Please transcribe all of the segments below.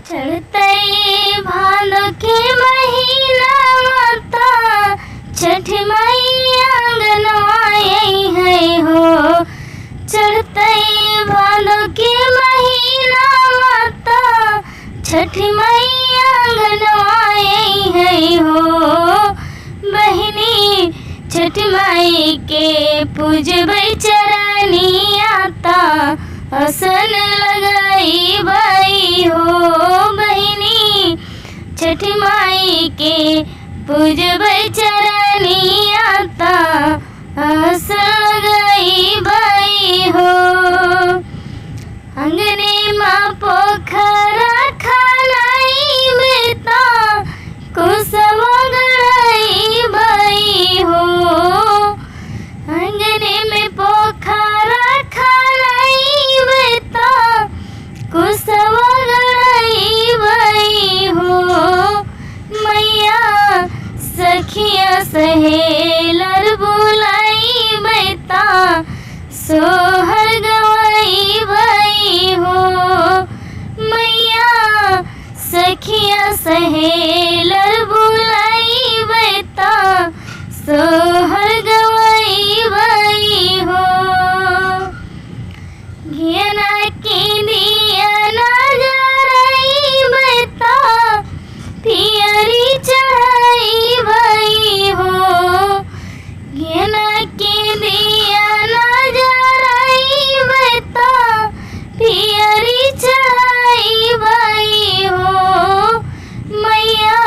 चढ़तई भादो के महीना माता छठ माई आंगनवा आई है हो। चढ़तई भादो के महीना माता छठ माई आंगनवा आई है हो। बहिनी छठ माई के पूजबै चरनी आता आसन लगाई बाई हो। बहिनी छठ माई के पूजबै चरनी आता आसन लगाई बाई हो। अंगने माँ पोखरा खानाई बेता कुसवा गड़ाई बाई हो। अंगने में पोखरा खानाई बेता कुसवा गड़ाई बाई हो। मैया सखिया सहेलर बुलाई बेता सोहर गवाई बाई हो। मैया सखिया सहेलर बुलाई बेता सोहर गवाई बाई हो। घियना की दिया ना जराई बेता पियरी चढ़ाई बाई हो। घियना की दिया ना जराई बेता पियरी चढ़ाई बाई हो। मैया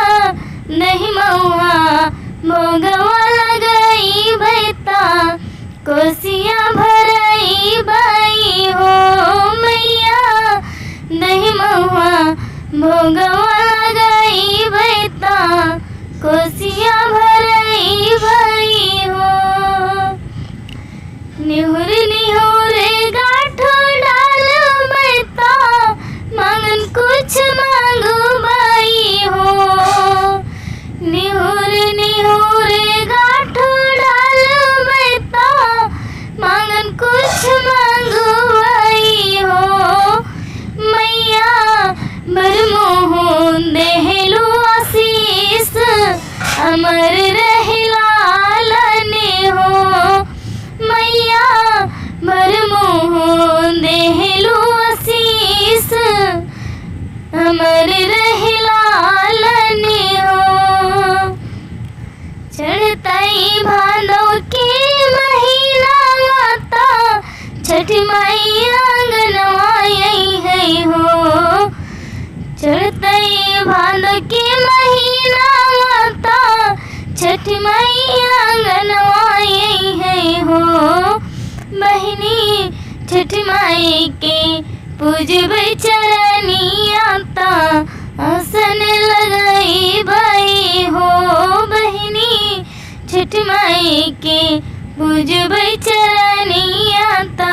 नहीं मऊआ मोगवा लगाई बेता कोसिया भराई बाई हो। मैया नहीं मऊआ मोगवा लगाई बेता कोसिया भराई बाई हो। निहुर निहुर गाठो डाल बेता मांगन कुछ मांगू बाई हो। निहुर निहुर गाठो डाल बेता मांगन कुछ मांगू बाई हो। मैया बरमोहन देहलु आशीष अमर रहिलालने हो। मैया बरमोहन देहलु आशीष अमर रहिलालने हो। चढ़तई भादो के महीना माता छठ माई आंगनवा आई है हो। चढ़तई भादो के महीना माता छठ माई आंगनवा आई है हो। बहिनी छठ माई के पूजबै चरनी आता आसन लगाई बाई हो। बहिनी छठ माई के पूजबै चरनी आता।